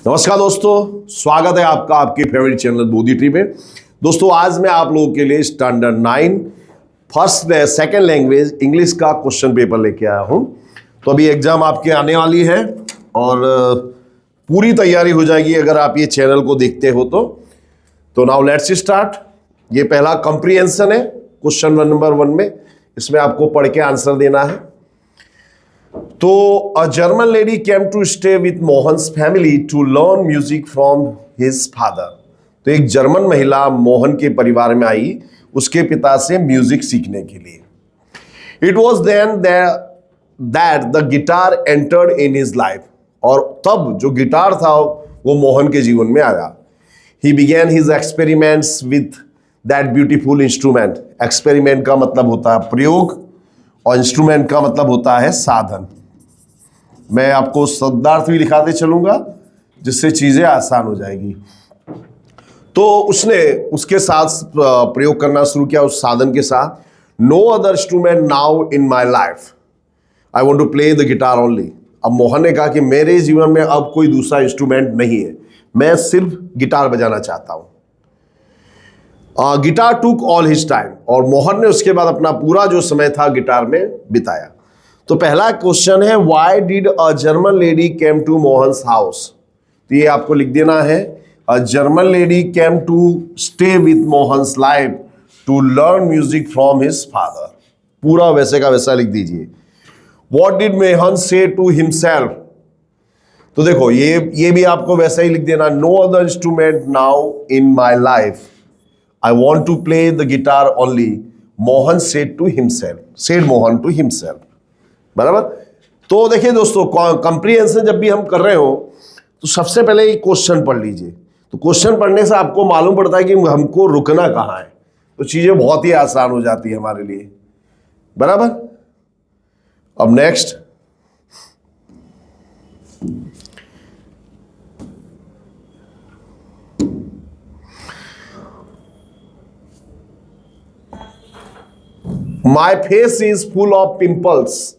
नमस्कार दोस्तों, स्वागत है आपका आपके फेवरेट चैनल बोधी ट्री में। दोस्तों आज मैं आप लोगों के लिए standard 9 first second language English का क्वेश्चन पेपर लेके आया हूं। तो अभी एग्जाम आपके आने वाली है और पूरी तैयारी हो जाएगी अगर आप ये चैनल को देखते हो तो नाउ लेट्स स्टार्ट। ये पहला कंप्रीहेंशन है क्वेश्चन नंबर 1 में, इसमें आपको पढ़ के आंसर देना है। तो a German lady came to stay with Mohan's family to learn music from his father. तो एक जर्मन महिला मोहन के परिवार में आई उसके पिता से म्यूजिक सीखने के लिए। It was then that the guitar entered in his life. और तब जो गिटार था वो मोहन के जीवन में आया। ही begin his experiments with that beautiful instrument. Experiment का मतलब होता है प्रयोग और इंस्ट्रूमेंट का मतलब होता है साधन। मैं आपको शब्दार्थ भी दिखाते चलूंगा जिससे चीजें आसान हो जाएगी। तो उसने उसके साथ प्रयोग करना शुरू किया उस साधन के साथ। No other instrument now in my life, I want to play the guitar only. अब मोहन ने कहा कि मेरे जीवन में अब कोई दूसरा इंस्ट्रूमेंट नहीं है, मैं सिर्फ गिटार बजाना चाहता हूं। गिटार टूक ऑल हिज टाइम। और मोहन ने उसके बाद अपना पूरा जो समय था गिटार में बिताया। तो पहला क्वेश्चन है, why did a German lady came to Mohan's house. तो ये आपको लिख देना है, a German lady came to stay with Mohan's life to learn music from his father. पूरा वैसे का वैसा लिख दीजिए। व्हाट डिड मोहन से टू हिमसेल्फ। तो देखो ये भी आपको वैसा ही लिख देना। No other instrument now in my life, I want to play the guitar only. Mohan said to himself. Said Mohan to himself. बराबर। तो देखिए दोस्तों, कंप्रीहेंशन जब भी हम कर रहे हो तो सबसे पहले ये क्वेश्चन पढ़ लीजिए। तो क्वेश्चन पढ़ने से आपको मालूम पड़ता है कि हमको रुकना कहाँ है, तो चीजें बहुत ही आसान हो जाती है हमारे लिए। बराबर। अब next, my face is full of pimples.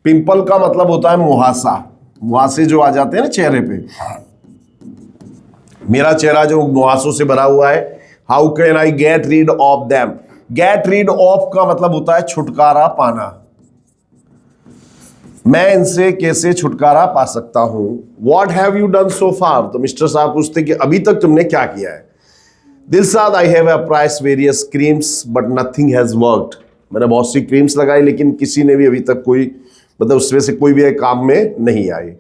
Pimple का मतलब होता है मुहासा। मुहासे जो आ जाते हैं ना चेहरे पे, मेरा चेहरा जो मुहासों से भरा हुआ है। How can I get rid of them. Get rid of का मतलब होता है छुटकारा पाना। मैं इनसे कैसे छुटकारा पा सकता हूं। What have you done so far. तो मिस्टर साहब पूछते कि अभी तक तुमने क्या किया है। Dilshad, I have applied various creams but nothing has worked. मैंने बहुत सी क्रीम्स लगाई लेकिन किसी ने भी अभी तक कोई मतलब उसमें से कोई भी काम में नहीं आई।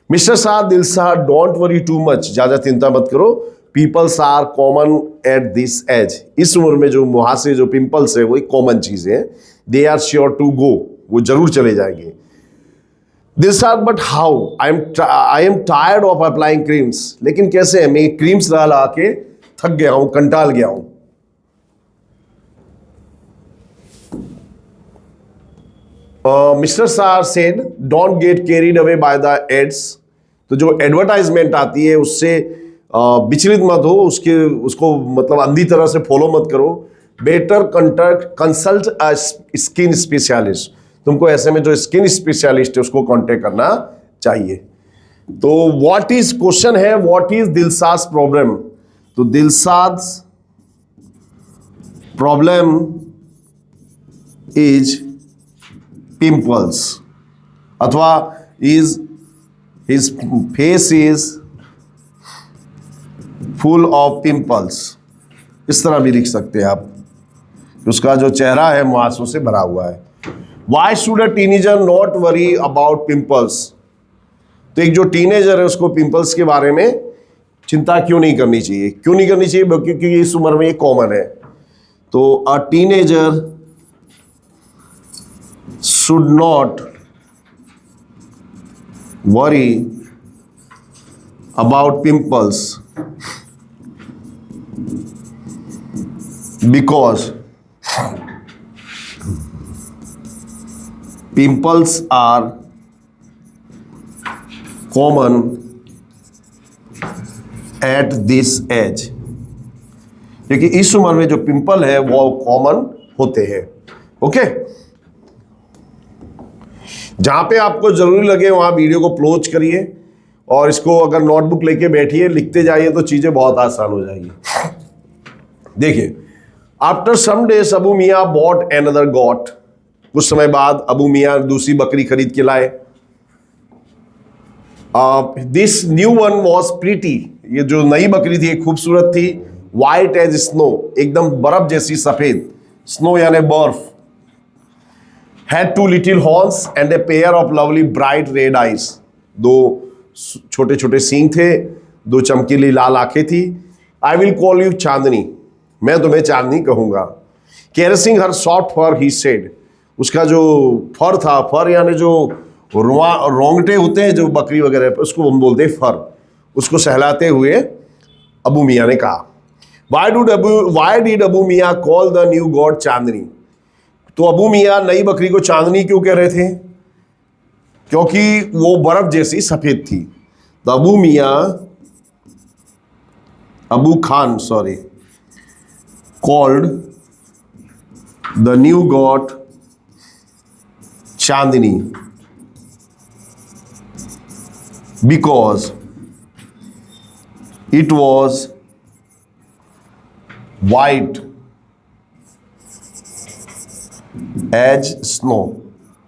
मिस्टर साहब, Dilshad, don't worry too much. ज्यादा चिंता मत करो। Peoples are common at this age. इस उम्र में जो मुहासे जो पिंपल्स है वो एक कॉमन चीज है। They are sure to go, वो जरूर चले जाएंगे। Dilshad, but how, I am tired of applying creams. लेकिन कैसे है, मैं क्रीम्स लगा के थक गया हूं, कंटाल गया हूं। मिस्टर सार said, don't get carried away by the ads. तो जो एडवर्टाइजमेंट आती है उससे विचलित मत हो, उसको मतलब अंधी तरह से फॉलो मत करो। Better consult a skin specialist. तुमको ऐसे में जो स्किन स्पेशलिस्ट है उसको कांटेक्ट करना चाहिए। तो व्हाट इज क्वेश्चन है, व्हाट इज दिलशाद प्रॉब्लम। तो दिलशाद प्रॉब्लम इज पिंपल्स, अथवा is his face is full of pimples. इस तरह भी लिख सकते हैं आप, उसका जो चेहरा है मुहासों से भरा हुआ है। Why should a teenager not worry about pimples. तो एक जो टीनेजर है उसको पिंपल्स के बारे में चिंता क्यों नहीं करनी चाहिए। क्यों नहीं करनी चाहिए, क्योंकि इस उम्र में ये कॉमन है। तो a teenager should not worry about pimples because pimples are common at this age। क्योंकि इस उम्र में जो पिंपल है वो कॉमन होते हैं। ओके, जहां पे आपको जरूरी लगे वहां वीडियो को क्लोज करिए और इसको अगर नोटबुक लेके बैठिए, लिखते जाइए तो चीजें बहुत आसान हो जाएगी। देखिए, आफ्टर सम डेज अबू मियाँ बॉट एनदर गॉट, कुछ समय बाद अबू मियाँ दूसरी बकरी खरीद के लाए। This new one was pretty, ये जो नई बकरी थी खूबसूरत थी। वाइट एज स्नो, एकदम बर्फ जैसी सफेद, स्नो यानी बर्फ। Had two little horns and a pair of lovely bright red eyes, दो छोटे छोटे सींग थे, दो चमकीली लाल आंखें थी। आई विल कॉल यू चांदनी, मैं तुम्हें चांदनी कहूंगा। कैरेसिंग हर सॉफ्ट फर ही सेड, उसका जो फर था, फर यानी जो रोंगटे होते हैं जो बकरी वगैरह पे, उसको हम बोलते हैं फर, उसको सहलाते हुए अबू मियाँ ने कहा। वाई डिड अबू मियाँ कॉल द न्यू गॉड चांदनी, तो अबू मियाँ नई बकरी को चांदनी क्यों कह रहे थे? क्योंकि वो बर्फ जैसी सफेद थी। तो Abu Khan called the new God Chandni because it was white as snow,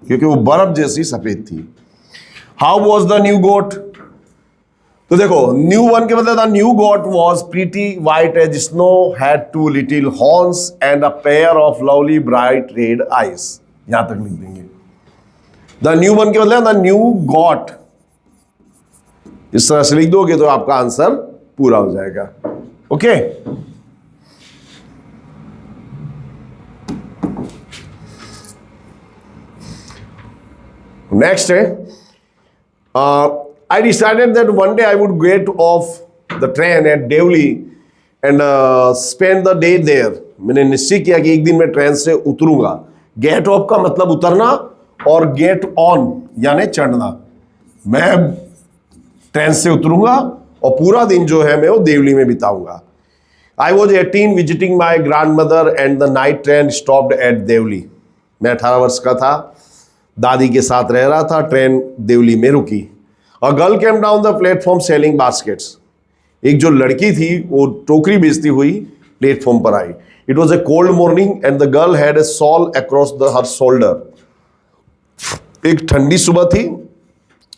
क्योंकि वो बर्फ जैसी सफेद थी। How was the new goat? तो देखो, न्यू वन के मतलब the new goat was pretty white as snow, had two little horns and a pair of lovely bright red eyes. यहां तक लिख देंगे। द न्यू वन के मतलब द न्यू गॉट, इस तरह से लिख दोगे तो आपका आंसर पूरा हो जाएगा। ओके, नेक्स्ट है, I decided that one day I would get off the train at Deoli and spend the day there. मैंने निश्चय किया कि एक दिन मैं ट्रेन से उतरूंगा। गेट ऑफ का मतलब उतरना और गेट ऑन यानी चढ़ना। मैं ट्रेन से उतरूंगा और पूरा दिन जो है मैं वो देवली में बिताऊंगा। I was 18 visiting my grandmother and the night train stopped at Deoli. मैं 18 वर्ष का था, दादी के साथ रह रहा था, ट्रेन देवली में रुकी। A girl came down the platform selling baskets, एक जो लड़की थी वो टोकरी बेचती हुई प्लेटफॉर्म पर आई। It was a cold morning and the girl had a shawl across the her shoulder. एक ठंडी सुबह थी,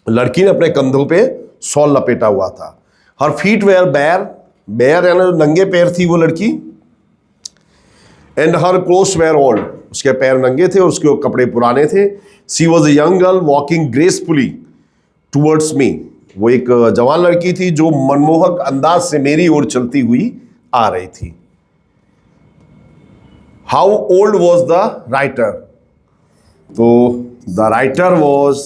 लड़की ने अपने कंधों पे सॉल लपेटा हुआ था। हर फीट वेयर बेयर यानी नंगे पैर थी वो लड़की। And her clothes were old, उसके पैर नंगे थे और उसके कपड़े पुराने थे। She was a young girl walking gracefully towards me, वो एक जवान लड़की थी जो मनमोहक अंदाज से मेरी ओर चलती हुई आ रही थी। How old was the writer? तो the writer was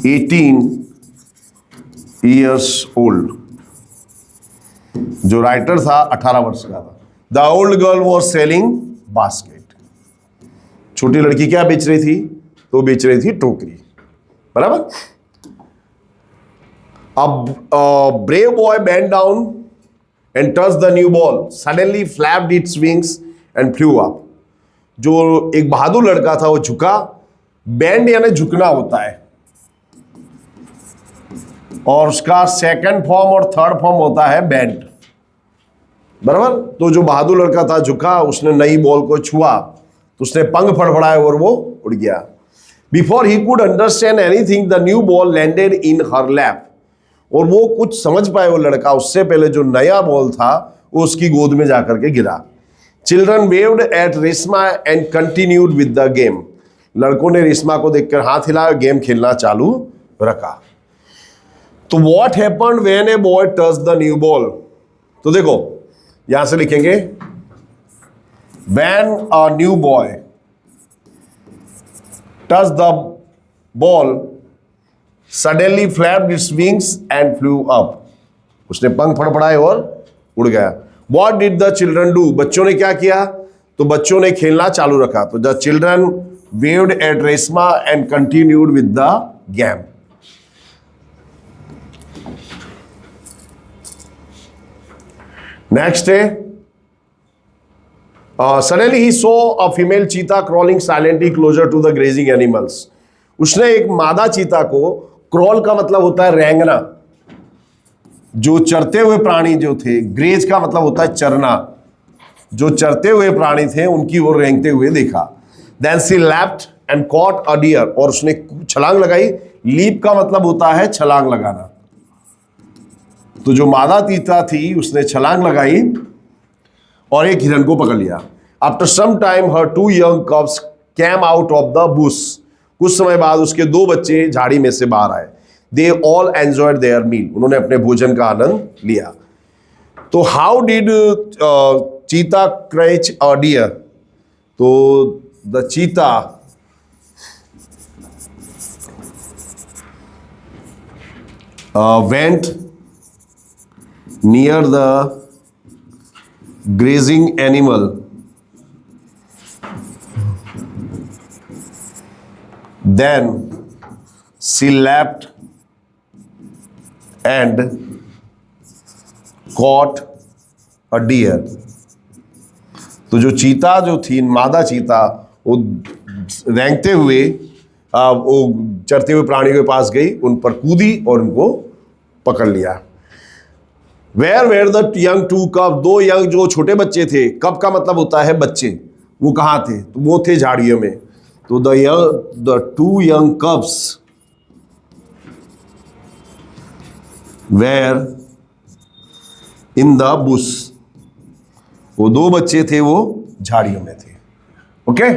18 years old, जो राइटर था 18 वर्ष का था। The old girl was selling basket, छोटी लड़की क्या बेच रही थी? तो बेच रही थी टोकरी, बराबर। अब brave boy bend down and touch the new ball, suddenly flapped its wings and flu up. जो एक बहादुर लड़का था वो झुका, बेंड यानी झुकना होता है, और उसका सेकंड फॉर्म और थर्ड फॉर्म होता है बेंड, बराबर। तो जो बहादुर लड़का था झुका, उसने नई बॉल को छुआ तो उसने पंख फड़फड़ाए और वो उड़ गया। Before he could understand anything the new ball landed in her lap, और वो कुछ समझ पाए वो लड़का, उससे पहले जो नया बॉल था वो उसकी गोद में जाकर के गिरा। Children waved at Reshma and continued with the game, लड़कों ने रेशमा को देखकर हाथ हिलाया, गेम खेलना चालू रखा। तो what happened when a boy touch the new ball? तो देखो यहां से लिखेंगे when a new boy touch the ball suddenly flapped its wings and flu up, उसने पंख फड़फड़ाए और उड़ गया। What did the children do? बच्चों ने क्या किया? तो बच्चों ने खेलना चालू रखा। तो the children waved at Reshma and continued with the game. Next है, suddenly he saw a female cheetah crawling silently closer to the grazing animals. उसने एक मादा चीता को, क्रॉल का मतलब होता है रेंगना, जो चरते हुए प्राणी जो थे, ग्रेज का मतलब होता है चरना, जो चरते हुए प्राणी थे उनकी ओर रेंगते हुए देखा। Then she leapt and caught a deer, और उसने छलांग लगाई। लीप का मतलब होता है छलांग लगाना। तो जो मादा चीता थी उसने छलांग लगाई और एक हिरन को पकड़ लिया। After some time her 2 young cubs came out of the bush, कुछ समय बाद उसके 2 बच्चे झाड़ी में से बाहर आए। They all enjoyed their meal, उन्होंने अपने भोजन का आनंद लिया। तो हाउ डिड चीता क्रैच अ डियर, तो द चीता went near the grazing animal, then she leapt and caught a deer. तो जो चीता जो थी, मादा चीता, वो रेंगते हुए वो चरते हुए प्राणी के पास गई, उन पर कूदी और उनको पकड़ लिया। Where were the young two cub, 2 young जो छोटे बच्चे थे, कब का मतलब होता है बच्चे, वो कहाँ थे, तो वो थे झाड़ियों में। तो the 2 young cubs were in the bush, वो 2 बच्चे थे, वो झाड़ियों में थे। ओके,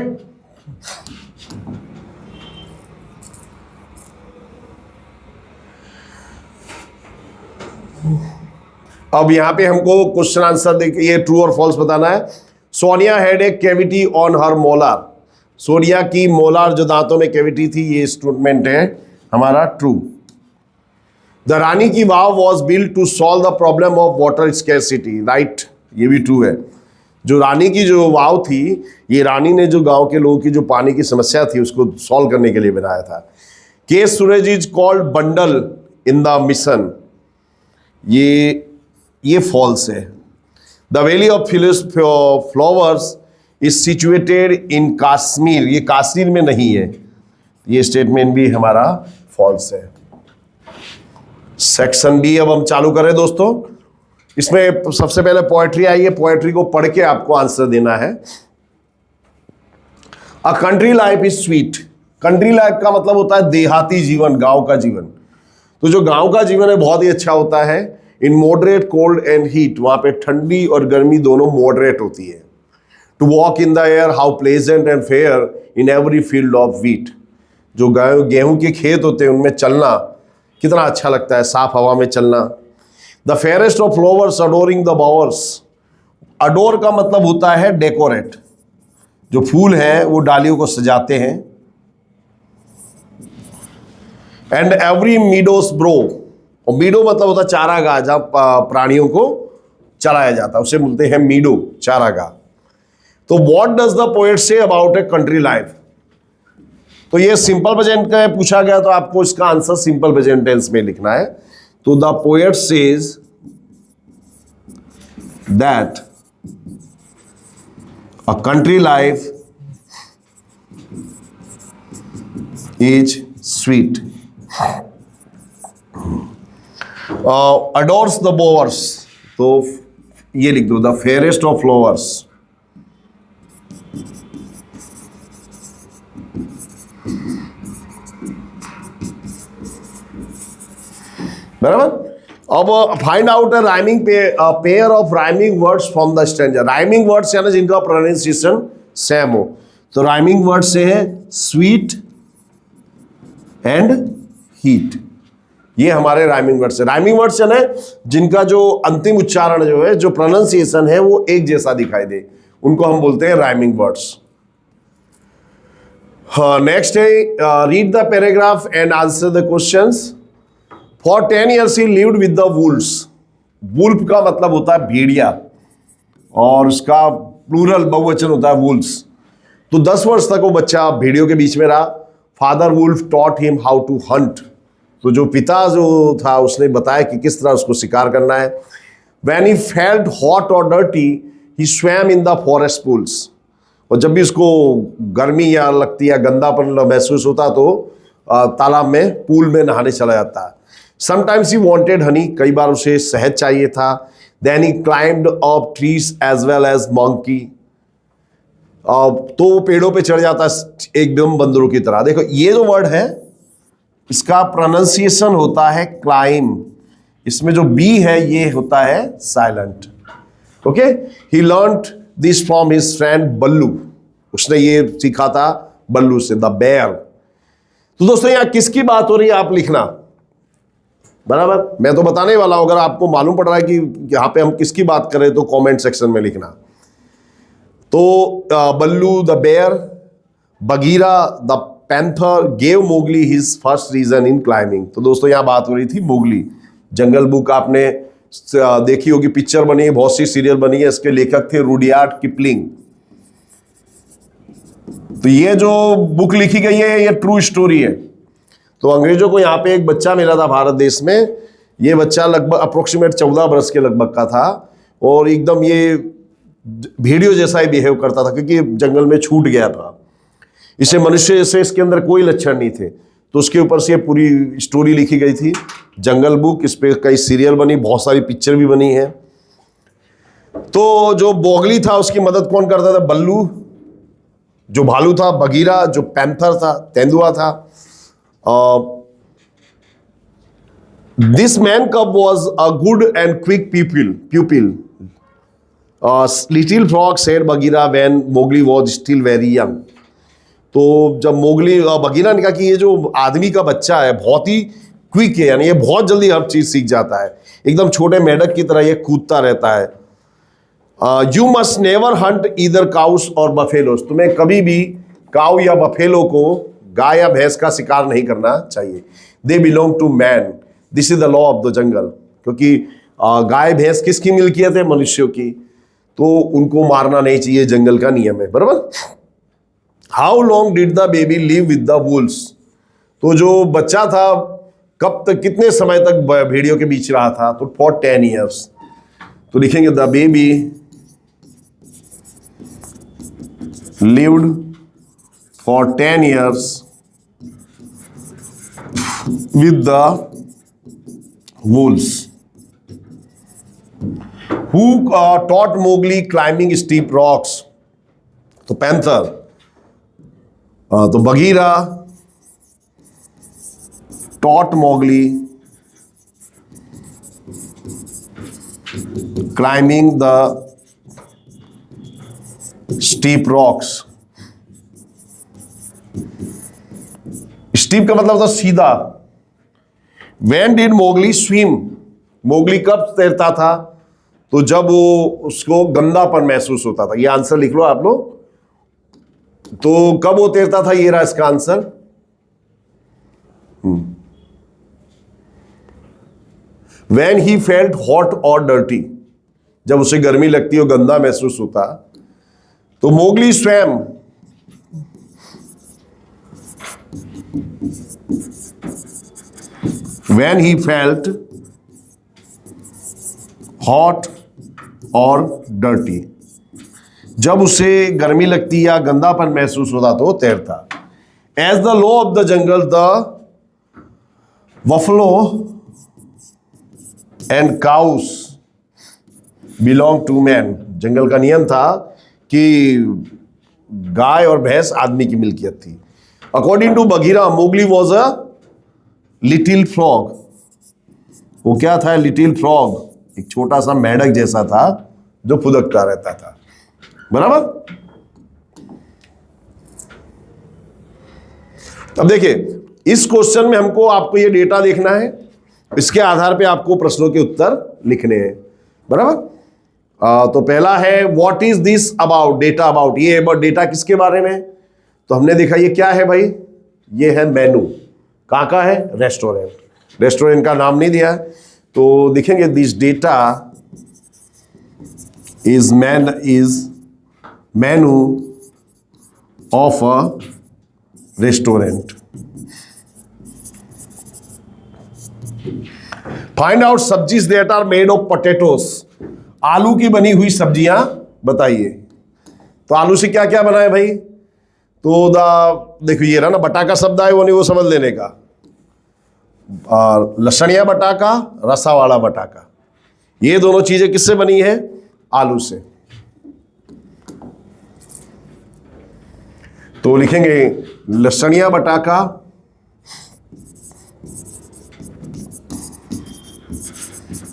अब यहां पे हमको क्वेश्चन आंसर देखिए, ये ट्रू और फॉल्स बताना है। Sonia had a cavity on her molar, Sonia की मोलार जो दांतों में कैविटी थी, ये स्टेटमेंट है हमारा true. The Rani ki Vav was build to solve the problem of water scarcity, right, ये भी ट्रू है। जो रानी की जो वाव थी, ये रानी ने जो गांव के लोगों की जो पानी की समस्या थी उसको सॉल्व करने के लिए बनाया था। के Suraj is called bundle in the mission, ये फॉल्स है। The valley of flowers is situated in Kashmir, ये कश्मीर में नहीं है, ये स्टेटमेंट भी हमारा फॉल्स है। सेक्शन बी अब हम चालू करें दोस्तों। इसमें सबसे पहले पोएट्री आई है, पोएट्री को पढ़ के आपको आंसर देना है। अ country life is sweet, country life का मतलब होता है देहाती जीवन, गांव का जीवन। तो जो गांव का जीवन है बहुत ही अच्छा होता है। In moderate cold and heat, वहां पे ठंडी और गर्मी दोनों मॉडरेट होती है। To walk in the air how pleasant and fair in every field of wheat, जो गेहूं के खेत होते हैं उनमें चलना कितना अच्छा लगता है, साफ हवा में चलना। The fairest of flowers adoring the Bowers, adore का मतलब होता है डेकोरेट, जो फूल हैं वो डालियों को सजाते हैं। एंड एवरी मीडोस ब्रो, और मीडो मतलब होता है चारागाह, जहां प्राणियों को चराया जाता है, उसे बोलते हैं मीडो, चारागाह। तो what does the poet say about a country life, तो ये सिंपल प्रेजेंट का पूछा गया, तो आपको इसका आंसर सिंपल प्रेजेंट टेंस में लिखना है। तो the poet says that a country life is sweet, adores the bowers, तो ये लिख दो, द फेयरेस्ट ऑफ फ्लावर्स। बराबर। अब find out a rhyming pair of rhyming words from the stanza, rhyming words यानी जिनका प्रोनाउंसिएशन सेम हो। तो राइमिंग वर्ड्स से है स्वीट एंड हीट, ये हमारे राइमिंग वर्ड्स है। राइमिंग वर्ड्स है जिनका जो अंतिम उच्चारण जो है, जो प्रोनाउंसिएशन है वो एक जैसा दिखाई दे, उनको हम बोलते हैं राइमिंग वर्ड्स। नेक्स्ट है read the paragraph and answer the questions. For 10 years he lived with the wolves, wolf का मतलब होता है भेड़िया और उसका प्लूरल बहुवचन होता है वुल्व्स। तो 10 वर्ष तक वो बच्चा भेड़ियों के बीच में रहा। Father wolf taught him how to hunt, तो जो पिता जो था उसने बताया कि किस तरह उसको शिकार करना है। When he felt hot or dirty, he swam in the forest pools, और जब भी उसको गर्मी या लगती या गंदापन महसूस होता तो तालाब में, पूल में नहाने चला जाता है। समटाइम्स ही वांटेड हनी, कई बार उसे शहद चाहिए था। Then he climbed up trees as well as monkey, तो वो पेड़ों पे चढ़ जाता है एकदम बंदरों की तरह। देखो ये जो वर्ड है इसका प्रोनाउंसिएशन होता है क्लाइम, इसमें जो बी है ये होता है silent. Okay, he learned this from his friend Baloo, उसने ये सीखा था बल्लू से, द बेयर। तो दोस्तों यहां किसकी बात हो रही है आप लिखना, बराबर। मैं तो बताने वाला हूं, अगर आपको मालूम पड़ रहा है कि यहां पे हम किसकी बात कर रहे हैं तो कमेंट सेक्शन में लिखना। तो Baloo the bear, Bagheera the panther gave Mowgli his first reason in climbing. तो दोस्तों यहां बात हो रही थी मोगली। जंगल बुक आपने देखी होगी, पिक्चर बनी है, बहुत सी सीरियल बनी है, इसके लेखक थे रुडयार्ड किपलिंग। तो ये जो बुक लिखी गई है ये ट्रू स्टोरी है। तो अंग्रेजों को यहाँ पे एक बच्चा मिला था भारत देश में। ये बच्चा लगभग अप्रोक्सीमेट 14 बरस के लगभग का था और एकदम ये भेड़ियों जैसा ही बिहेव करता था, क्योंकि जंगल में छूट गया था। इसे मनुष्य जैसे इसके अंदर कोई लक्षण नहीं थे। तो उसके ऊपर से पूरी स्टोरी लिखी गई थी, जंगल बुक। इस पे कई सीरियल बनी, बहुत सारी पिक्चर भी बनी है। तो जो मोगली था उसकी मदद कौन करता था? बल्लू जो भालू था, बगीरा जो पैंथर था, तेंदुआ था। दिस मैन कब was a good and quick प्यूपिल। Little frog said Bagheera when Mowgli was still very young. तो जब मोगली, बगीरा ने कहा कि ये जो आदमी का बच्चा है बहुत ही क्विक है, यानी ये बहुत जल्दी हर चीज सीख जाता है, एकदम छोटे मेढक की तरह ये कूदता रहता है। You must never Hunt either cows और बफेलोस। तुम्हें कभी भी काउ या बफेलो को, गाय या भैंस का शिकार नहीं करना चाहिए। They belong to man, this is the law of the jungle. क्योंकि गाय भैंस किसकी मिल्कियत है? मनुष्यों की। तो उनको मारना नहीं चाहिए, जंगल का नियम है, बराबर। How long did the baby live with the Wolves. तो जो बच्चा था कब तक, कितने समय तक भेड़ियों के बीच रहा था? तो फॉर 10 ईयर्स। तो लिखेंगे the baby lived for 10 years with the Wolves. Who taught Mowgli climbing steep rocks. तो पैंथर। तो Bagheera taught Mowgli climbing the steep rocks. Steep का मतलब था सीधा। When did Mowgli swim. Mowgli कब तैरता था? तो जब वो उसको गंदापन महसूस होता था। ये आंसर लिख लो आप लोग। तो कब वो तैरता था? ये रहा इसका answer. When he felt hot or dirty, जब उसे गर्मी लगती हो, गंदा महसूस होता। तो मोगली स्वयं when he felt hot or dirty, जब उसे गर्मी लगती या गंदापन महसूस होता तो तैरता। As the law of the jungle the buffalo and cows belong to man. जंगल का नियम था कि गाय और भैंस आदमी की मिल्कियत थी। According to Bagheera Mowgli was a little frog. वो क्या था? लिटिल फ्रॉग, एक छोटा सा मेढक जैसा था जो फुदकता रहता था, बराबर। अब देखिए इस क्वेश्चन में हमको आपको ये डेटा देखना है, इसके आधार पे आपको प्रश्नों के उत्तर लिखने हैं, बराबर। तो पहला है what is this about, data about. ये डेटा किसके बारे में? तो हमने देखा ये क्या है भाई, ये है मेनू। कहाँ का है? रेस्टोरेंट। रेस्टोरेंट का नाम नहीं दिया है तो देखेंगे this data is menu of a restaurant. Find out sabzis that are made of potatoes. आलू की बनी हुई सब्जियां बताइए। तो आलू से क्या क्या बना है भाई? तो देखो ये रहा ना, बटाका शब्द है वो नहीं, वो समझ लेने का। और लसणिया बटाका, रसा वाला बटाका, ये दोनों चीजें किससे बनी है? आलू से। तो लिखेंगे लसणिया बटाका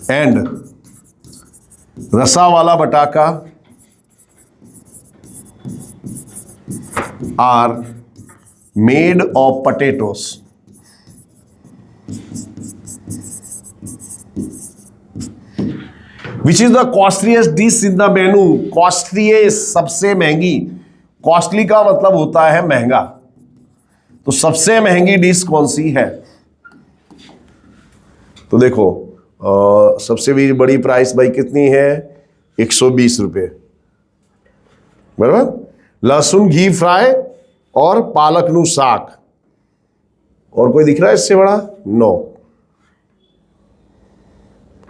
एंड रसा वाला बटाका are made of potatoes. Which is the costliest dish in the menu? Costliest, सबसे महंगी। कॉस्टली का मतलब होता है महंगा, तो सबसे महंगी डिश कौन सी है? तो देखो सबसे भी बड़ी प्राइस भाई कितनी है? 120 रुपये, बराबर। लहसुन घी फ्राई और पालक नु साग, और कोई दिख रहा है इससे बड़ा? नो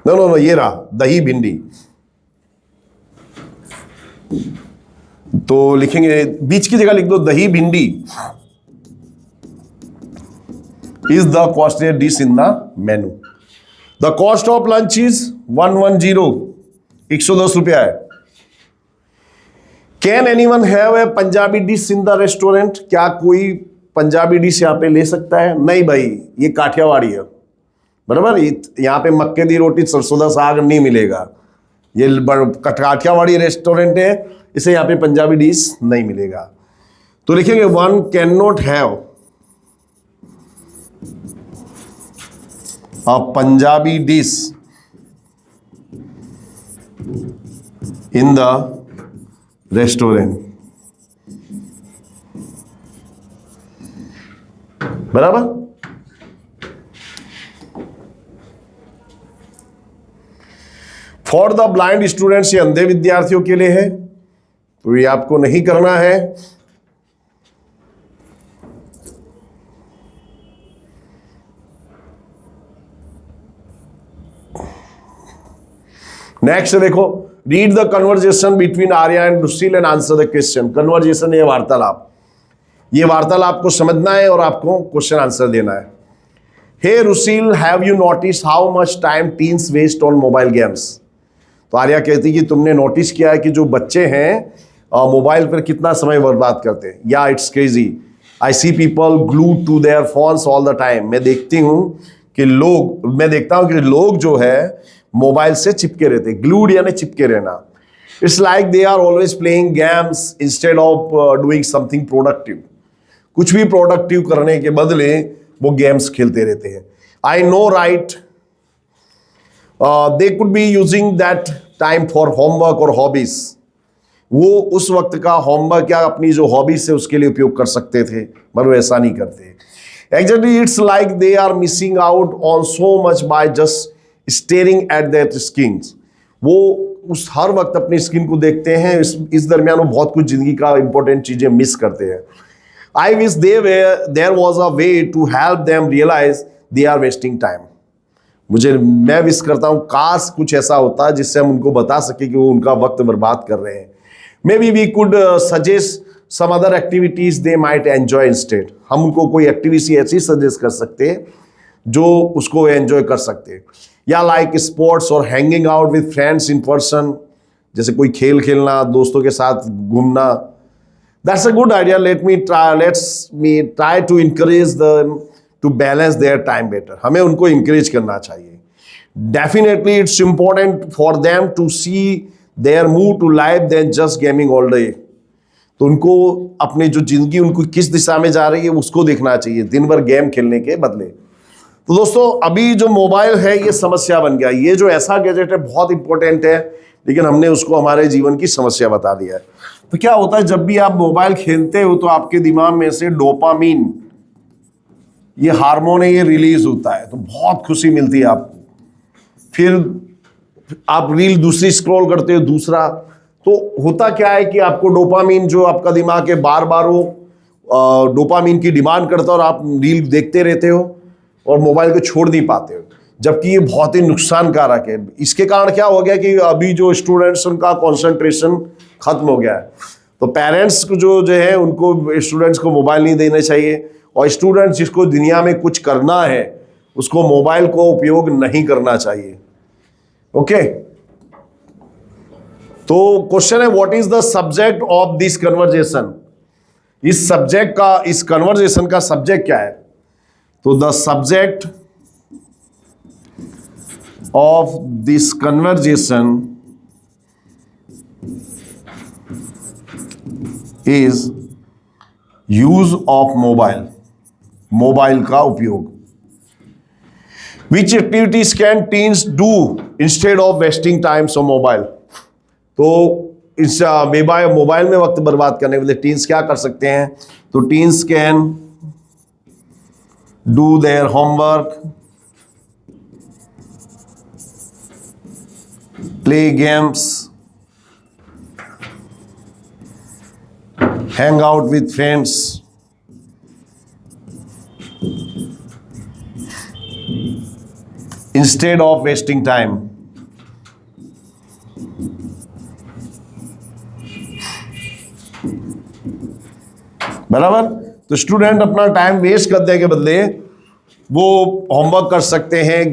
नो नो नो, ये रहा दही भिंडी। तो लिखेंगे बीच की जगह लिख दो dahi bhindi is the costliest dish in the menu. The cost of lunch is 110, 110 रुपया है। Can anyone have a Punjabi dish in the restaurant? क्या कोई पंजाबी डिश यहां पे ले सकता है? नहीं भाई, ये काठियावाड़ी है, बराबर। यहां पे मक्के दी रोटी सरसों दा साग नहीं मिलेगा, ये काठियावाड़ी रेस्टोरेंट है, इसे यहां पे पंजाबी डिश नहीं मिलेगा। तो लिखेंगे one can not have a Punjabi dish in the restaurant, बराबर। फॉर द ब्लाइंड स्टूडेंट्स, ये अंधे विद्यार्थियों के लिए है, तो ये आपको नहीं करना है। नेक्स्ट देखो, read the conversation between Arya and Rushil and answer the question. Conversation ये वार्तालाप, ये वार्तालाप को समझना है और आपको क्वेश्चन आंसर देना है। Hey Rushil, have you notice how much time teens waste on mobile games? तो आर्या कहती कि तुमने नोटिस किया है कि जो बच्चे हैं मोबाइल पर कितना समय बर्बाद करते हैं। या it's crazy, I see people glued to their phones all the time. मैं देखता हूं कि लोग जो है मोबाइल से चिपके रहते। ग्लूड यानी चिपके रहना। It's like they are always playing games instead of doing something productive. कुछ भी प्रोडक्टिव करने के बदले वो गेम्स खेलते रहते हैं। I know right, they could be using that time for homework और हॉबीज। वो उस वक्त का होमवर्क या अपनी जो हॉबीज है उसके लिए उपयोग कर सकते थे, मगर वो ऐसा नहीं करते। Exactly, it's like they are missing out on so much by just staring at their screens. वो उस हर वक्त अपनी स्क्रीन को देखते हैं, इस दरमियान वो बहुत कुछ जिंदगी का इंपॉर्टेंट चीजें मिस करते हैं। I wish there was a way to help them realize they are wasting time. मैं विश करता हूं काश कुछ ऐसा होता जिससे हम उनको बता सके कि वो उनका वक्त बर्बाद कर रहे हैं। Maybe we could suggest some other activities they might enjoy instead. हम उनको कोई एक्टिविटी ऐसी सजेस्ट कर सकते हैं जो उसको एंजॉय कर सकते हैं। या लाइक स्पोर्ट्स और hanging out with friends in person, जैसे कोई खेल खेलना, दोस्तों के साथ घूमना। That's a good idea. Let's me try to encourage them to balance their time better. हमें उनको इंकरेज करना चाहिए। Definitely it's important for them to see their move to life than just gaming all day. तो उनको अपनी जो जिंदगी उनको किस दिशा में जा रही है उसको देखना चाहिए, दिन भर गेम खेलने के बदले। तो दोस्तों, अभी जो मोबाइल है ये समस्या बन गया। ये जो ऐसा गैजेट है बहुत इंपॉर्टेंट है, लेकिन हमने उसको हमारे जीवन की समस्या बता दिया है। तो क्या होता है, जब भी आप मोबाइल खेलते हो तो आपके दिमाग में से डोपामीन, ये हार्मोन है, ये रिलीज होता है, तो बहुत खुशी मिलती है आपको। फिर आप रील दूसरी स्क्रॉल करते हो, दूसरा। तो होता क्या है कि आपको डोपामीन, जो आपका दिमाग है, बार बार वो डोपामीन की डिमांड करता है और आप रील देखते रहते हो और मोबाइल को छोड़ नहीं पाते हो, जबकि ये बहुत ही नुकसानकारक है। इसके कारण क्या हो गया कि अभी जो स्टूडेंट्स, उनका कॉन्सेंट्रेशन खत्म हो गया है। तो पेरेंट्स को जो है उनको स्टूडेंट्स को मोबाइल नहीं देना चाहिए, और स्टूडेंट्स जिसको दुनिया में कुछ करना है उसको मोबाइल को उपयोग नहीं करना चाहिए। ओके, तो क्वेश्चन है what is the subject of this conversation. इस सब्जेक्ट का, इस कन्वर्जेशन का सब्जेक्ट क्या है? तो the subject of this conversation is use of mobile, mobile का उपयोग। Which activities can teens do instead of wasting times on mobile. तो इस मोबाइल में वक्त बर्बाद करने के लिए टीन्स क्या कर सकते हैं? तो teens can do their homework, play games, hang out with friends, instead of wasting time. बराबर? तो स्टूडेंट अपना टाइम वेस्ट करने के बदले वो होमवर्क कर सकते हैं,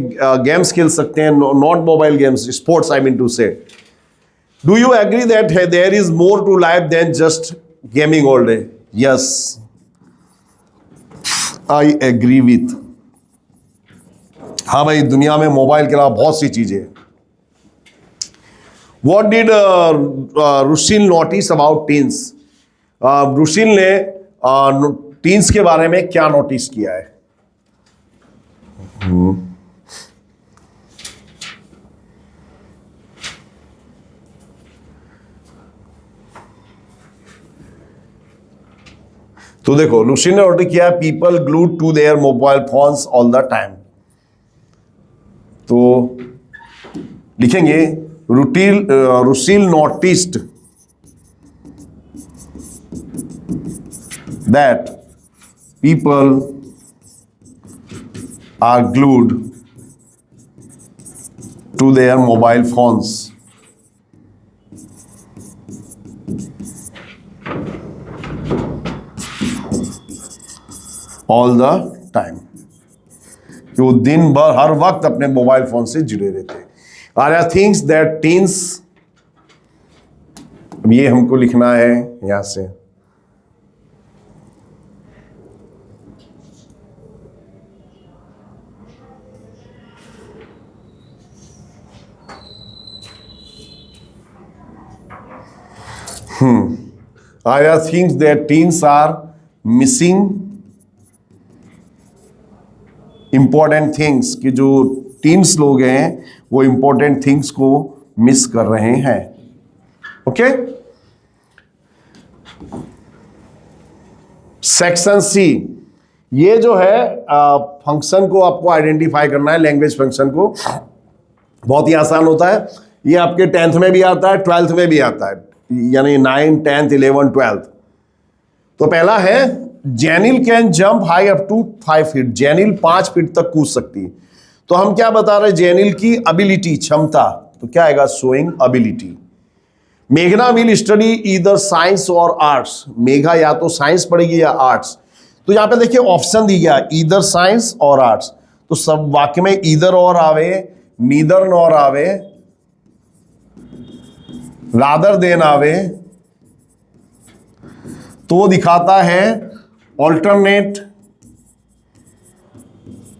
गेम्स खेल सकते हैं, not mobile games, sports I mean to say. Do you agree that there is more to life than just gaming all day? Yes, I agree with. हाँ भाई, दुनिया में मोबाइल के अलावा बहुत सी चीजें। What did Rushil notice about teens. Rushil ने टीन्स के बारे में क्या नोटिस किया है? तो देखो, रुशिल ने नोटिस किया people glued to their mobile phones all the time. तो लिखेंगे Rushil noticed that people are glued to their mobile phones all the time। कि वो दिन भर हर वक्त अपने मोबाइल फोन से जुड़े रहते हैं। Are things that teens, ये हमको लिखना है यहां से, are things that teens are missing important things, कि जो टीन्स लोग हैं वो इंपॉर्टेंट थिंग्स को मिस कर रहे हैं। ओके, सेक्शन सी, ये जो है फंक्शन को आपको आइडेंटिफाई करना है, लैंग्वेज फंक्शन को। बहुत ही आसान होता है, ये आपके 10th में भी आता है, 12th में भी आता है, यानी 9, 10, 11, 12। तो पहला है Jenil can jump high up to 5 feet. Jenil 5 feet तक कूद सकती है। तो हम क्या बता रहे हैं? जेनिल की एबिलिटी, क्षमता। तो क्या आएगा? Showing ability. मेघना विल स्टडी ईदर साइंस और आर्ट्स। मेघा या तो साइंस पढ़ेगी या आर्ट्स। तो यहां पे देखिए ऑप्शन दी गया, ईदर साइंस और आर्ट्स। तो सब वाक्य में ईदर और आवे, नीदर नॉर आवे, रादर देन आवे, तो दिखाता है ऑल्टरनेट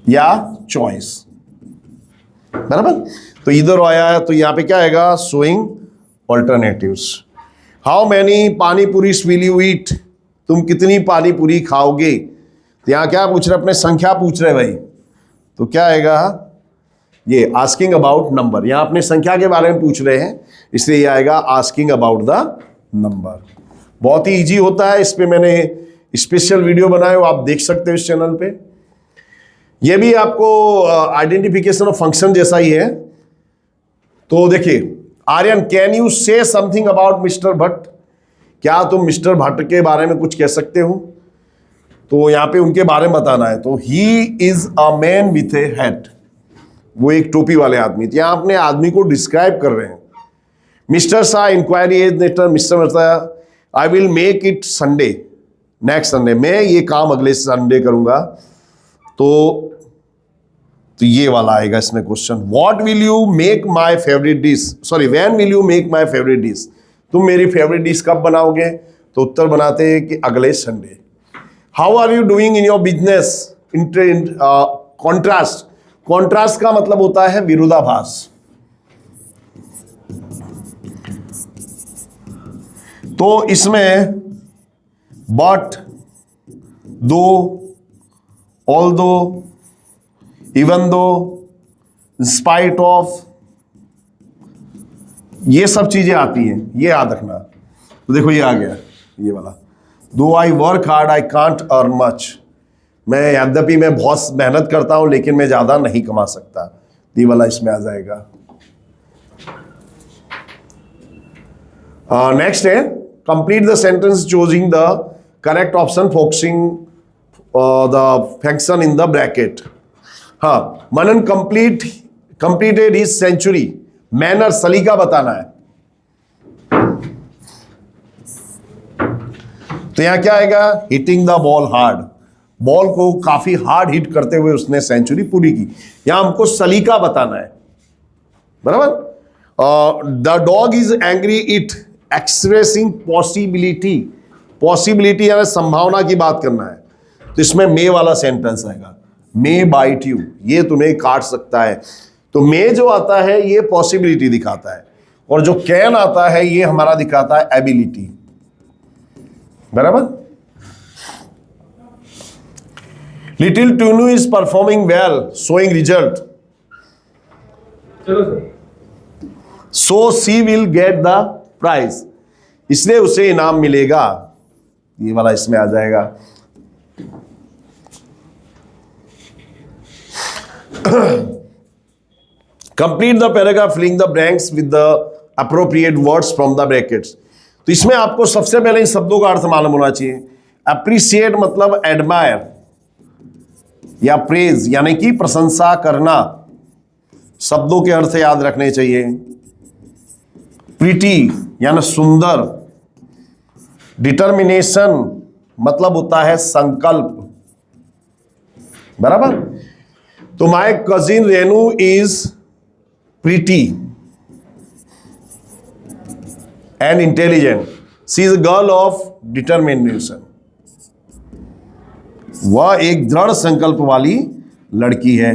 या चॉइस। बराबर? तो इधर आया है, तो यहां पे क्या आएगा? Showing alternatives. हाउ मैनी पानी पूरी विल यू ईट। तुम कितनी पानी पूरी खाओगे? तो यहां क्या पूछ रहे? अपने संख्या पूछ रहे भाई। तो क्या आएगा? ये आस्किंग अबाउट नंबर। यहां अपने संख्या के बारे में पूछ रहे हैं, इसलिए ये आएगा आस्किंग अबाउट द नंबर। बहुत ही इजी होता है। इस पे मैंने स्पेशल वीडियो बनाए हो, आप देख सकते हो इस चैनल पे। ये भी आपको आइडेंटिफिकेशन ऑफ फंक्शन जैसा ही है। तो देखिए, Aryan can you say something about mister Bhatt. क्या तुम मिस्टर भट्ट के बारे में कुछ कह सकते हो? तो यहाँ पे उनके बारे में बताना है। तो he is a man with A head. वो एक टोपी वाले आदमी। तो यहाँ अपने आदमी को डिस्क्राइब कर रहे हैं। मिस्टर शाह इंक्वायरी एज नेटर। Mister I will make it Sunday, next Sunday, मैं ये काम अगले संडे करूंगा। तो ये वाला आएगा इसमें question, what will you make my favourite dish, sorry when will you make my favourite dish, तुम मेरी फेवरेट डिश कब बनाओगे? तो उत्तर बनाते हैं कि अगले Sunday. How are you doing in your business, contrast, contrast का मतलब होता है विरोधाभास। तो इसमें but, though, although, even though, spite of, ये सब चीजें आती हैं, ये याद रखना। तो देखो ये आ गया ये वाला, दो I work hard I can't earn much, मैं यद्यपि मैं बहुत मेहनत करता हूं लेकिन मैं ज्यादा नहीं कमा सकता, ये वाला इसमें आ जाएगा। नेक्स्ट है complete the sentence choosing the correct option focusing the function in the bracket. हाँ, Manan completed his century, manner सलीका बताना है। तो यहां क्या आएगा, hitting the ball hard, ball को काफी हार्ड हिट करते हुए उसने सेंचुरी पूरी की, यहां हमको सलीका बताना है, बराबर। The dog is angry it expressing possibility, possibility यानी संभावना की बात करना है, तो इसमें मे वाला सेंटेंस आएगा, मे बाइट यू, ये तुम्हें काट सकता है। तो मे जो आता है ये पॉसिबिलिटी दिखाता है, और जो कैन आता है ये हमारा दिखाता है एबिलिटी, बराबर। Little Tunu is performing well showing result, so she will get the prize, इसलिए उसे इनाम मिलेगा, ये वाला इसमें आ जाएगा। Complete the paragraph filling the blanks with the appropriate words from the brackets. तो इसमें आपको सबसे पहले इन शब्दों का अर्थ मालूम होना चाहिए। अप्रिशिएट मतलब एडमायर या प्रेज यानी कि प्रशंसा करना, शब्दों के अर्थ याद रखने चाहिए। प्रीटी यानी सुंदर, डिटर्मिनेशन मतलब होता है संकल्प, बराबर। तो my cousin Renu is pretty and intelligent, she is a girl of determination, वह एक दृढ़ संकल्प वाली लड़की है।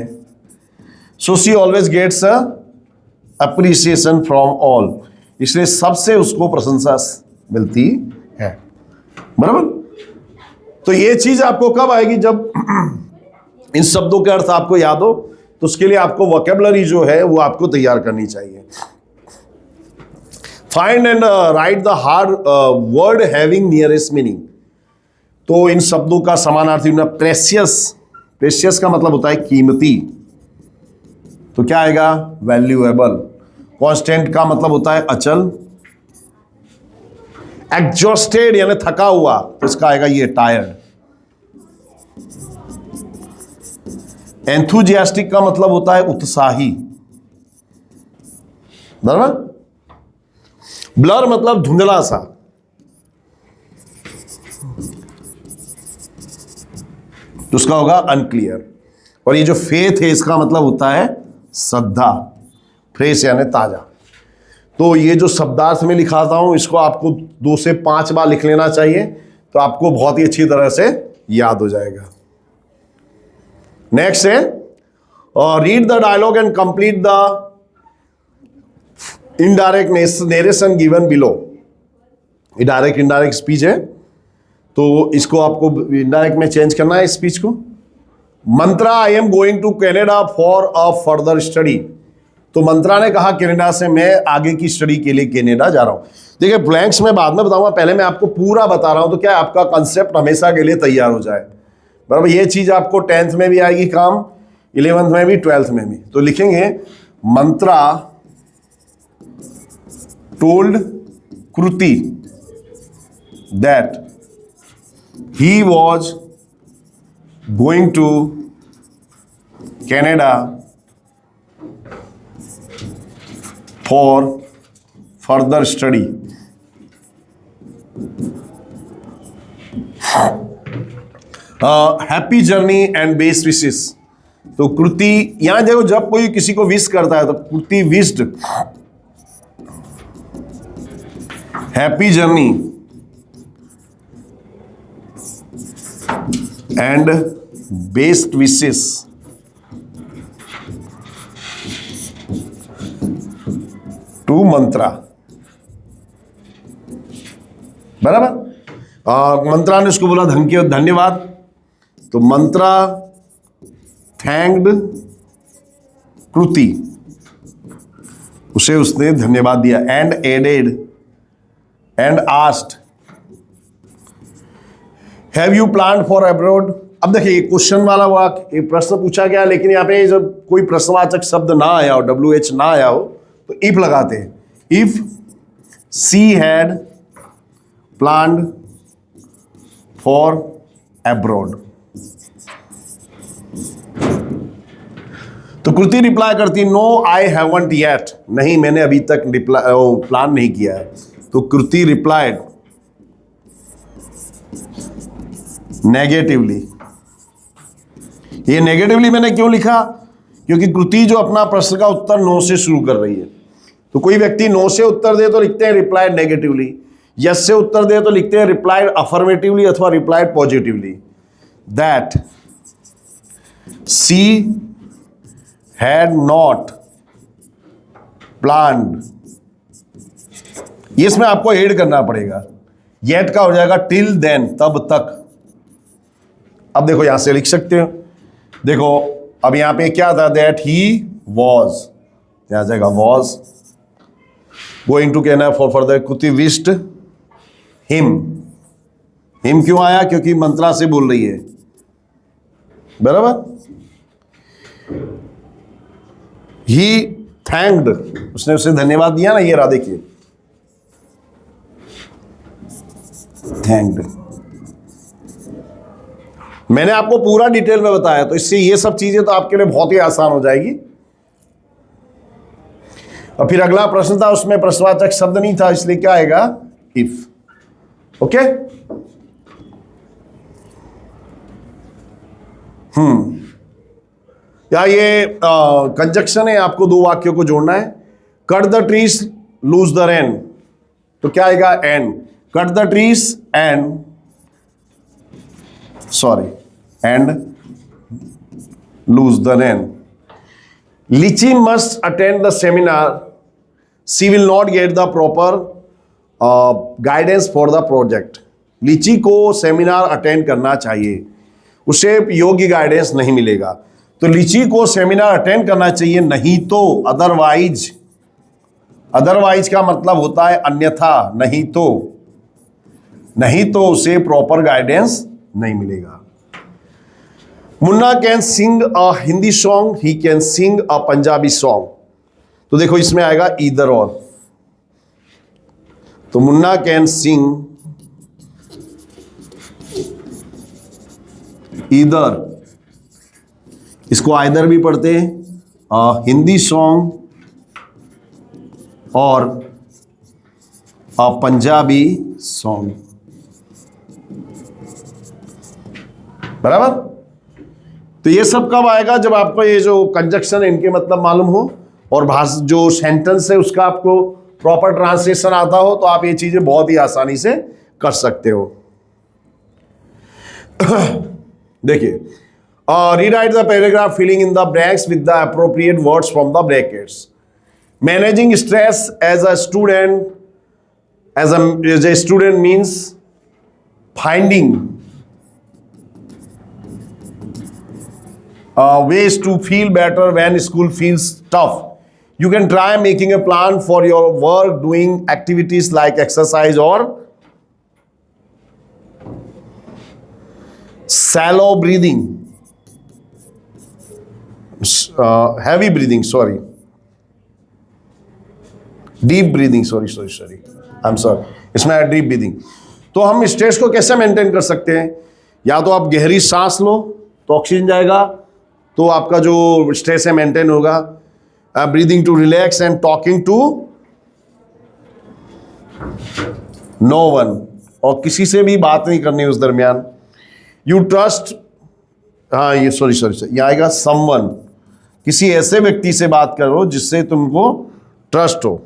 So she always gets appreciation from all, इसलिए सबसे उसको प्रशंसा मिलती है, बराबर। तो ये चीज आपको कब आएगी, जब इन शब्दों के अर्थ आपको याद हो, तो उसके लिए आपको वोकैबुलरी जो है वो आपको तैयार करनी चाहिए। Find and right the hard word having nearest meaning, तो इन शब्दों का समानार्थी होना प्रेशियस, प्रेशियस का मतलब होता है कीमती, तो क्या आएगा वैल्यूएबल। कांस्टेंट का मतलब होता है अचल। एग्जॉस्टेड यानी थका हुआ, तो इसका आएगा ये टायर्ड। एंथुजियास्टिक का मतलब होता है उत्साही, बराबर। ब्लर मतलब धुंधला सा, तो उसका होगा अनक्लियर। और ये जो फेथ है इसका मतलब होता है श्रद्धा, फ्रेश यानी ताजा। तो ये जो शब्दार्थ में लिखाता हूं इसको आपको 2 से 5 बार लिख लेना चाहिए, तो आपको बहुत ही अच्छी तरह से याद हो जाएगा। नेक्स्ट है read the dialogue and complete the indirect narration given below. ये डायरेक्ट इनडायरेक्ट स्पीच है, तो इसको आपको इनडायरेक्ट में चेंज करना है स्पीच को। Mantra I am going to Canada for a further study, तो मंत्रा ने कहा कनाडा से मैं आगे की स्टडी के लिए कनाडा जा रहा हूं। देखिए ब्लैंक्स में बाद में बताऊंगा, पहले मैं आपको पूरा बता रहा हूं, तो क्या आपका कंसेप्ट हमेशा के लिए तैयार हो जाए, बराबर। ये चीज आपको 10th में भी आएगी काम, 11th में भी, 12th में भी। तो लिखेंगे Mantra told Kriti that he was going to Canada for further study. Happy journey and best wishes. तो कृति, यहां देखो जब कोई किसी को विश करता है तो Kriti wished happy journey and best wishes to Mantra. बराबर। मंत्रा ने उसको बोला धन्यवाद, तो मंत्रा थैंक्ड कृति, उसे उसने धन्यवाद दिया। And added and asked have you planned for abroad. अब देखिए क्वेश्चन वाला वाक्य, एक प्रश्न पूछा गया, लेकिन यहां पे जब कोई प्रश्नवाचक शब्द ना आया हो, WH ना आया हो, तो इफ लगाते हैं। If she had planned for abroad, तो कृति रिप्लाई करती नो आई हैवंट येट, नहीं मैंने अभी तक प्लान नहीं किया है। तो कृति रिप्लाइड नेगेटिवली। ये नेगेटिवली मैंने क्यों लिखा? क्योंकि कृति जो अपना प्रश्न का उत्तर नो से शुरू कर रही है। तो कोई व्यक्ति नो से उत्तर दे तो लिखते हैं रिप्लाइड नेगेटिवली, यस से उत्तर दे तो लिखते हैं रिप्लाइड अफर्मेटिवली अथवा replied positively. That she had not planned, ये इसमें आपको ऐड करना पड़ेगा। येट का हो जाएगा टिल देन, तब तक। अब देखो यहां से लिख सकते हो, देखो अब यहां पे क्या था, दैट ही वॉज, यहां जाएगा वॉज गोइंग टू कहना for further Kriti wished him. Him क्यों आया? क्योंकि मंत्रा से बोल रही है, बराबर। ही थैंक्ड, उसने उसे धन्यवाद दिया ना, ये रहा देखिए थैंक्ड। मैंने आपको पूरा डिटेल में बताया, तो इससे ये सब चीजें तो आपके लिए बहुत ही आसान हो जाएगी। और फिर अगला प्रश्न था, उसमें प्रश्नवाचक शब्द नहीं था, इसलिए क्या आएगा? इफ। ओके। या ये कंजक्शन है, आपको दो वाक्यों को जोड़ना है। Cut the trees lose the rain, तो क्या आएगा? And. Cut the trees and lose the rain. Lichi must attend the seminar. She will not get the proper guidance for the project. लीची को सेमिनार अटेंड करना चाहिए, उसे योग्य guidance नहीं मिलेगा। तो लीची को सेमिनार अटेंड करना चाहिए, नहीं तो अदरवाइज। अदरवाइज का मतलब होता है अन्यथा, नहीं तो उसे प्रॉपर गाइडेंस नहीं मिलेगा। Munna can sing a Hindi song, he can sing a Punjabi song. तो देखो इसमें आएगा ईदर और, तो मुन्ना कैन सिंग ईदर, इसको आइदर भी पढ़ते हैं, हिंदी सॉन्ग और अ पंजाबी सॉन्ग, बराबर। तो ये सब कब आएगा? जब आपको ये जो कंजक्शन है इनके मतलब मालूम हो, और भाषा जो सेंटेंस है उसका आपको प्रॉपर ट्रांसलेशन आता हो, तो आप ये चीजें बहुत ही आसानी से कर सकते हो। देखिए, rewrite the paragraph filling in the blanks with the appropriate words from the brackets. Managing stress as a student, as a student means finding ways to feel better when school feels tough. You can try making a plan for your work, doing activities like exercise or shallow breathing, heavy breathing, sorry, deep breathing, sorry, I'm sorry, इसमें है deep breathing. तो हम stress को कैसे maintain कर सकते हैं? या तो आप गहरी सांस लो तो ऑक्सीजन जाएगा, तो आपका जो स्ट्रेस है मेंटेन होगा। Breathing to relax and talking to no one, और किसी से भी बात नहीं करनी उस दरमियान। यू ट्रस्ट, हाँ ये सॉरी ये आएगा समवन, किसी ऐसे व्यक्ति से बात करो जिससे तुमको ट्रस्ट हो।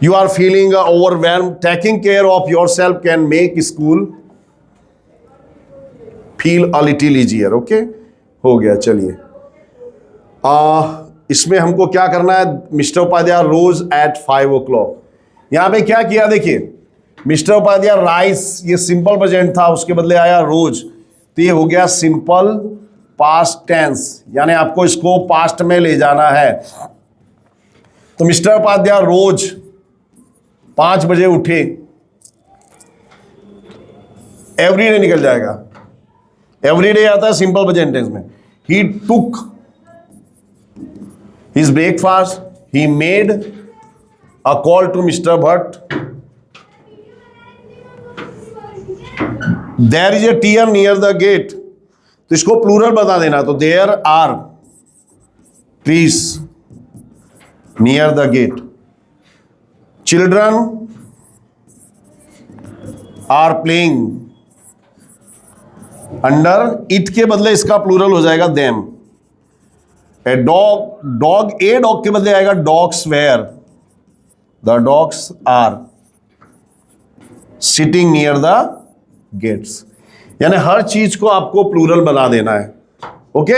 You are feeling overwhelm, taking care of yourself can make school feel a little easier. Okay, हो गया। चलिए इसमें हमको क्या करना है, मिस्टर उपाध्याय रोज एट 5 o'clock। यहां पे क्या किया देखिए, मिस्टर उपाध्याय राइस, ये सिंपल प्रेजेंट था, उसके बदले आया रोज, तो ये हो गया सिंपल पास्ट टेंस, यानी आपको इसको पास्ट में ले जाना है। तो मिस्टर उपाध्याय रोज 5 बजे उठे, एवरीडे निकल जाएगा, एवरीडे आता है सिंपल प्रेजेंट टेंस में। He took his breakfast, he made a call to mister Bhatt, there is a tree near the gate, तो इसको प्लूरल बता देना, तो there are trees near the gate, children are playing under, it के बदले इसका plural हो जाएगा them. A dog a dog के बदले आएगा dogs where, the dogs are sitting near the gates, यानी हर चीज को आपको प्लूरल बना देना है। ओके,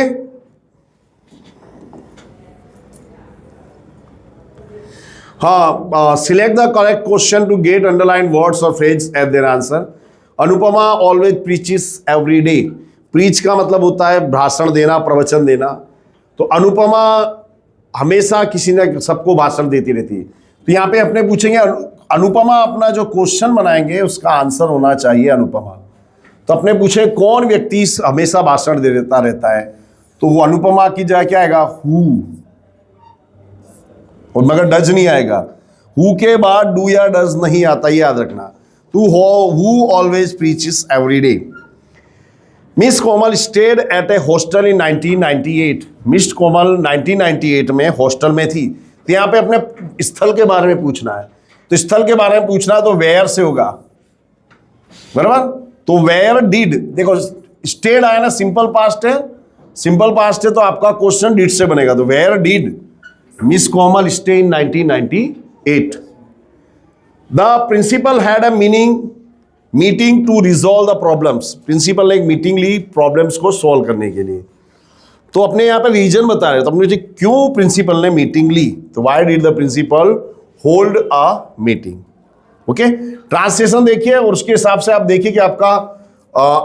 हाँ, select the correct question to get underline words और phrase at their answer. Anupama always preaches every day, preach का मतलब होता है भाषण देना, प्रवचन देना, तो अनुपमा हमेशा किसी न सबको भाषण देती रहती है। तो यहाँ पे अपने पूछेंगे अनुपमा, अपना जो क्वेश्चन बनाएंगे उसका आंसर होना चाहिए अनुपमा। तो अपने पूछे कौन व्यक्ति हमेशा भाषण देता रहता है, तो वो अनुपमा की जगह क्या आएगा, हु, और मगर डज नहीं आएगा, हु के बाद डू या डज नहीं आता, ये याद रखना। To who always preaches every day. Miss Komal stayed at a hostel in 1998, miss Komal 1998 में हॉस्टल में थी। तो यहाँ पे अपने स्थल के बारे में पूछना है, तो स्थल के बारे में पूछना है तो वेयर से होगा, बराबर। तो वेयर डिड, देखो स्टेड आया ना, सिंपल पास्ट है, सिंपल पास्ट है तो आपका क्वेश्चन डिड से बनेगा, तो where did miss Komal stay in 1998। The principal had a meeting to resolve the problems, principal ने एक मीटिंग ली प्रॉब्लम्स को सॉल्व करने के लिए। तो अपने यहाँ पे रीजन बता रहे, तो अपने क्यों प्रिंसिपल ने मीटिंग ली, तो why did the principal hold a meeting. Okay, translation देखिए और उसके हिसाब से आप देखिए कि आपका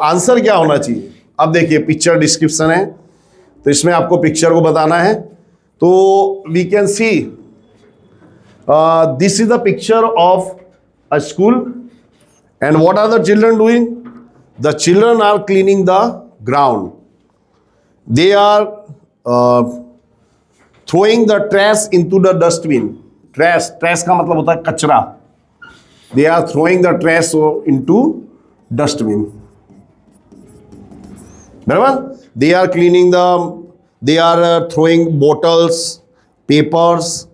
आंसर क्या होना चाहिए। अब देखिए पिक्चर डिस्क्रिप्शन है, तो इसमें आपको पिक्चर को बताना है। तो we can see this is the picture of a school and what are the children doing, the children are cleaning the ground, they are throwing the trash into the dustbin, trash का मतलब होता है कचरा, they are throwing the trash into dustbin, बराबर। they are cleaning they are throwing bottles, papers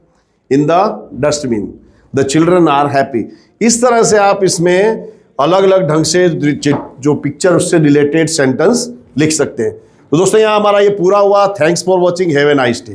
in the dustbin, the children are happy। इस तरह से आप इसमें अलग अलग ढंग से जो पिक्चर उससे रिलेटेड सेंटेंस लिख सकते हैं। तो दोस्तों यहाँ हमारा ये पूरा हुआ। Thanks for watching, have a nice day.